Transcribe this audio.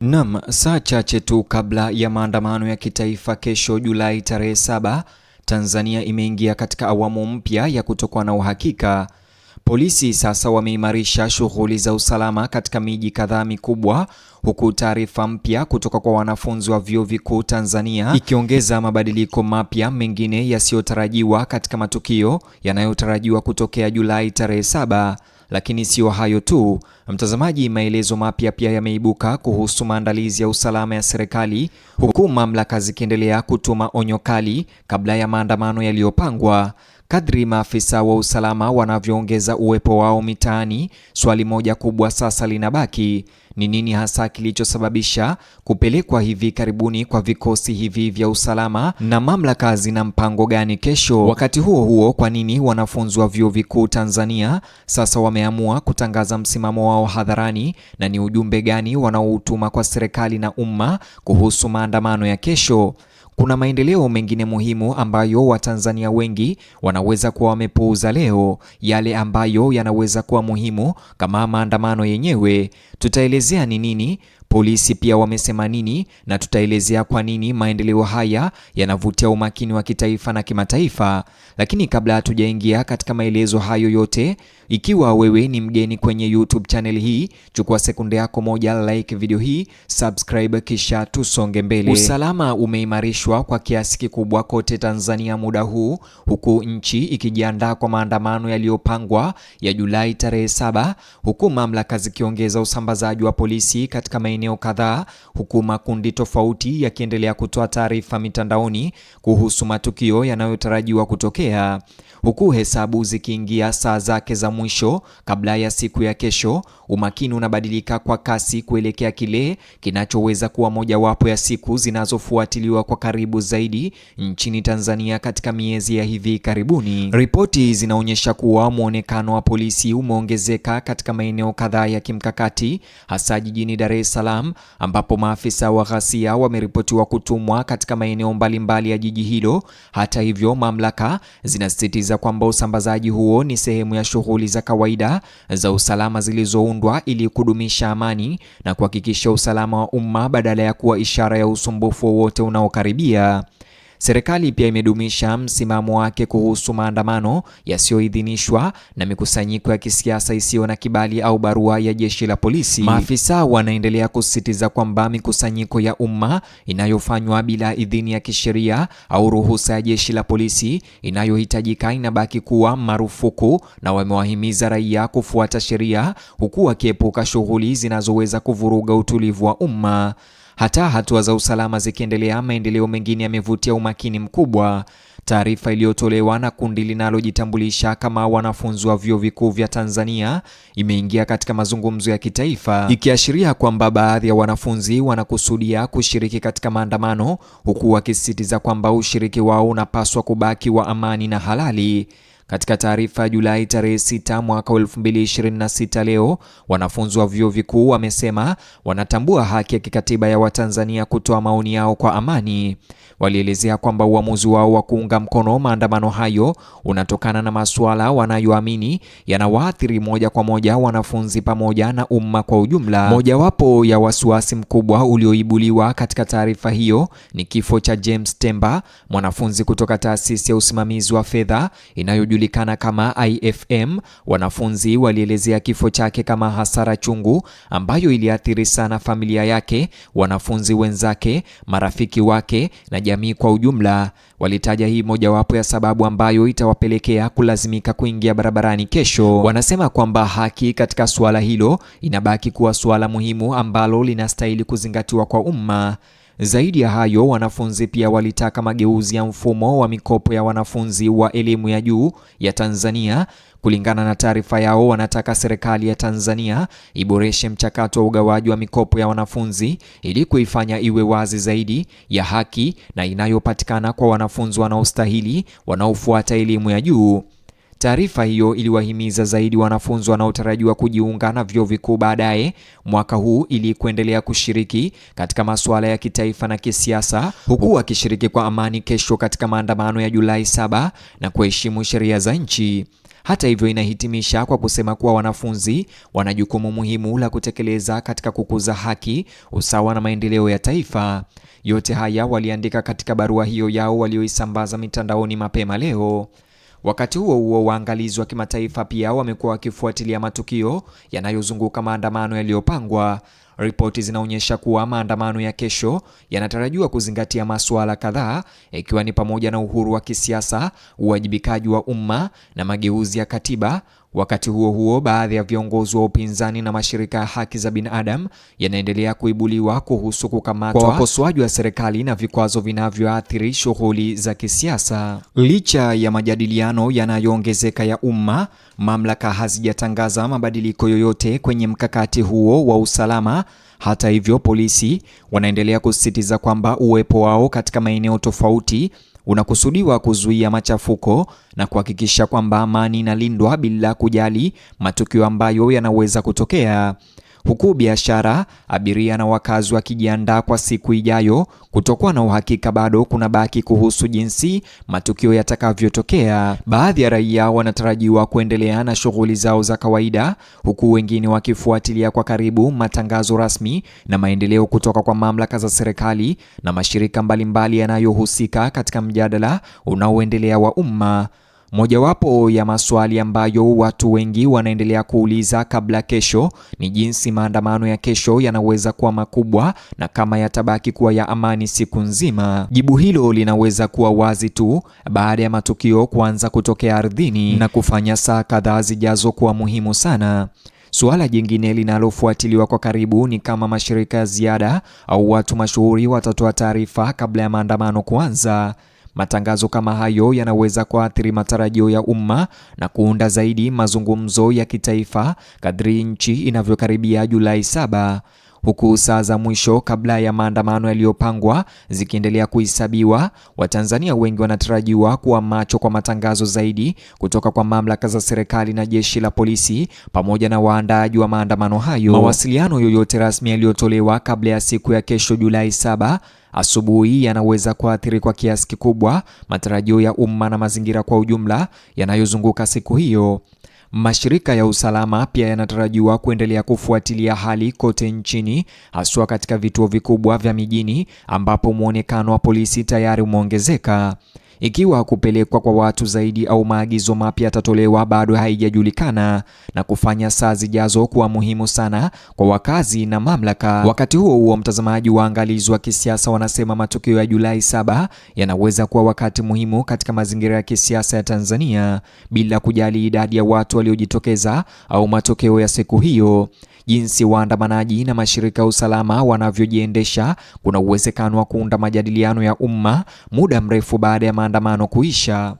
Naam, saa chache tu kabla ya maandamano ya kitaifa kesho Julai tarehe 7, Tanzania imeingia katika awamu mpya ya kutokuwa na uhakika. Polisi sasa wameimarisha shughuli za usalama katika miji kadhaa mikubwa, huku taarifa mpya kutoka kwa wanafunzi wa vyuo vikuu Tanzania ikiongeza mabadiliko mapya mengine yasiyotarajiwa katika matukio yanayotarajiwa kutokea Julai tarehe 7. Lakini sio hayo tu, mtazamaji, maelezo mapya pia yameibuka kuhusu maandalizi ya usalama ya serikali, huku mamlaka zikiendelea kutuma onyo kali kabla ya maandamano yaliyopangwa. Kadri maafisa wa usalama wanavyoongeza uwepo wao mitaani, swali moja kubwa sasa linabaki: ni nini hasa kilichosababisha kupelekwa hivi karibuni kwa vikosi hivi vya usalama, na mamlaka zina mpango gani kesho? Wakati huo huo, kwa nini wanafunzi wa vyuo vikuu Tanzania sasa wameamua kutangaza msimamo wao hadharani, na ni ujumbe gani wanaoutuma kwa serikali na umma kuhusu maandamano ya kesho? Kuna maendeleo mengine muhimu ambayo Watanzania wengi wanaweza kuwa wamepuuza leo, yale ambayo yanaweza kuwa muhimu kama maandamano yenyewe. Tutaelezea ni nini, polisi pia wamesema nini, na tutaelezea kwa nini maendeleo haya yanavutia umakini wa kitaifa na kimataifa. Lakini kabla hatujaingia katika maelezo hayo yote, ikiwa wewe ni mgeni kwenye YouTube channel hii, chukua sekunde yako moja, like video hii, subscribe, kisha tusonge mbele. Usalama umeimarishwa kwa kiasi kikubwa kote Tanzania muda huu, huku nchi ikijiandaa kwa maandamano yaliyopangwa ya Julai tarehe 7, huku mamlaka zikiongeza usambazaji wa polisi katika maeneo kadhaa, huku makundi tofauti yakiendelea kutoa taarifa mitandaoni kuhusu matukio yanayotarajiwa kutokea, huku hesabu zikiingia saa zake za mwisho kabla ya siku ya kesho. Umakini unabadilika kwa kasi kuelekea kile kinachoweza kuwa mojawapo ya siku zinazofuatiliwa kwa karibu zaidi nchini Tanzania katika miezi ya hivi karibuni. Ripoti zinaonyesha kuwa muonekano wa polisi umeongezeka katika maeneo kadhaa ya kimkakati, hasa jijini Dar es Salaam, ambapo maafisa wa ghasia wameripotiwa kutumwa katika maeneo mbalimbali ya jiji hilo. Hata hivyo, mamlaka zinasisitiza kwamba usambazaji huo ni sehemu ya shughuli za kawaida za usalama zilizoundwa ili kudumisha amani na kuhakikisha usalama wa umma badala ya kuwa ishara ya usumbufu wowote unaokaribia. Serikali pia imedumisha msimamo wake kuhusu maandamano yasiyoidhinishwa na mikusanyiko ya kisiasa isiyo na kibali au barua ya jeshi la polisi. Maafisa wanaendelea kusisitiza kwamba mikusanyiko ya umma inayofanywa bila idhini ya kisheria au ruhusa ya jeshi la polisi inayohitajika inabaki kuwa marufuku, na wamewahimiza raia kufuata sheria, huku wakiepuka shughuli zinazoweza kuvuruga utulivu wa umma. Hata hatua za usalama zikiendelea, maendeleo mengine yamevutia umakini mkubwa. Taarifa iliyotolewa na kundi linalojitambulisha kama wanafunzi wa vyuo vikuu vya Tanzania imeingia katika mazungumzo ya kitaifa, ikiashiria kwamba baadhi ya wanafunzi wanakusudia kushiriki katika maandamano, huku wakisisitiza kwamba ushiriki wao unapaswa kubaki wa amani na halali. Katika taarifa ya Julai tarehe 6 mwaka 2026 leo, wanafunzi wa vyuo vikuu wamesema wanatambua haki ya kikatiba ya Watanzania kutoa maoni yao kwa amani. Walielezea kwamba uamuzi wao wa kuunga mkono maandamano hayo unatokana na masuala wanayoamini yanawaathiri moja kwa moja wanafunzi pamoja na umma kwa ujumla. Mojawapo ya wasiwasi mkubwa ulioibuliwa katika taarifa hiyo ni kifo cha James Temba, mwanafunzi kutoka taasisi ya usimamizi wa fedha inayojulikana kama IFM. Wanafunzi walielezea kifo chake kama hasara chungu ambayo iliathiri sana familia yake, wanafunzi wenzake, marafiki wake na jamii kwa ujumla. Walitaja hii mojawapo ya sababu ambayo itawapelekea kulazimika kuingia barabarani kesho. Wanasema kwamba haki katika suala hilo inabaki kuwa suala muhimu ambalo linastahili kuzingatiwa kwa umma. Zaidi ya hayo, wanafunzi pia walitaka mageuzi ya mfumo wa mikopo ya wanafunzi wa elimu ya juu ya Tanzania. Kulingana na taarifa yao, wanataka serikali ya Tanzania iboreshe mchakato wa ugawaji wa mikopo ya wanafunzi ili kuifanya iwe wazi zaidi, ya haki na inayopatikana kwa wanafunzi wanaostahili wanaofuata elimu ya juu. Taarifa hiyo iliwahimiza zaidi wanafunzi wanaotarajiwa kujiunga na vyuo vikuu baadaye mwaka huu ili kuendelea kushiriki katika masuala ya kitaifa na kisiasa, huku wakishiriki kwa amani kesho katika maandamano ya Julai 7 na kuheshimu sheria za nchi. Hata hivyo, inahitimisha kwa kusema kuwa wanafunzi wana jukumu muhimu la kutekeleza katika kukuza haki, usawa na maendeleo ya taifa. Yote haya waliandika katika barua hiyo yao walioisambaza mitandaoni mapema leo. Wakati huo huo, waangalizi wa kimataifa pia wamekuwa wakifuatilia matukio yanayozunguka maandamano yaliyopangwa. Ripoti zinaonyesha kuwa maandamano ya kesho yanatarajiwa kuzingatia masuala kadhaa, ikiwa ni pamoja na uhuru wa kisiasa, uwajibikaji wa umma na mageuzi ya katiba. Wakati huo huo, baadhi ya viongozi wa upinzani na mashirika ya haki za binadamu yanaendelea kuibuliwa kuhusu kukamatwa kwa wakosoaji wa serikali na vikwazo vinavyoathiri shughuli za kisiasa. Licha ya majadiliano yanayoongezeka ya umma, mamlaka hazijatangaza mabadiliko yoyote kwenye mkakati huo wa usalama. Hata hivyo, polisi wanaendelea kusisitiza kwamba uwepo wao katika maeneo tofauti unakusudiwa kuzuia machafuko na kuhakikisha kwamba amani inalindwa bila kujali matukio ambayo yanaweza kutokea. Huku biashara, abiria na wakazi wakijiandaa kwa siku ijayo, kutokuwa na uhakika bado kuna baki kuhusu jinsi matukio yatakavyotokea. Baadhi ya raia wanatarajiwa kuendelea na shughuli zao za kawaida, huku wengine wakifuatilia kwa karibu matangazo rasmi na maendeleo kutoka kwa mamlaka za serikali na mashirika mbalimbali yanayohusika katika mjadala unaoendelea wa umma. Mojawapo ya maswali ambayo watu wengi wanaendelea kuuliza kabla kesho ni jinsi maandamano ya kesho yanaweza kuwa makubwa na kama yatabaki kuwa ya amani siku nzima. Jibu hilo linaweza kuwa wazi tu baada ya matukio kuanza kutokea ardhini na kufanya saa kadhaa zijazo kuwa muhimu sana. Suala jingine linalofuatiliwa kwa karibu ni kama mashirika ya ziada au watu mashuhuri watatoa taarifa kabla ya maandamano kuanza. Matangazo kama hayo yanaweza kuathiri matarajio ya umma na kuunda zaidi mazungumzo ya kitaifa kadri nchi inavyokaribia Julai 7. Huku saa za mwisho kabla ya maandamano yaliyopangwa zikiendelea kuhesabiwa, Watanzania wengi wanatarajiwa kuwa macho kwa matangazo zaidi kutoka kwa mamlaka za serikali na jeshi la polisi pamoja na waandaaji wa maandamano hayo. Mawasiliano yoyote rasmi yaliyotolewa kabla ya siku ya kesho Julai 7 asubuhi yanaweza kuathiri kwa kiasi kikubwa matarajio ya umma na mazingira kwa ujumla yanayozunguka siku hiyo. Mashirika ya usalama pia yanatarajiwa kuendelea kufuatilia hali kote nchini, haswa katika vituo vikubwa vya mijini ambapo muonekano wa polisi tayari umeongezeka. Ikiwa kupelekwa kwa watu zaidi au maagizo mapya yatatolewa bado haijajulikana, na kufanya saa zijazo kuwa muhimu sana kwa wakazi na mamlaka. Wakati huo huo, mtazamaji, waangalizi wa kisiasa wanasema matukio ya Julai 7 yanaweza kuwa wakati muhimu katika mazingira ya kisiasa ya Tanzania, bila kujali idadi ya watu waliojitokeza au matokeo ya siku hiyo. Jinsi waandamanaji na mashirika ya usalama wanavyojiendesha, kuna uwezekano wa kuunda majadiliano ya umma muda mrefu baada ya maandamano kuisha.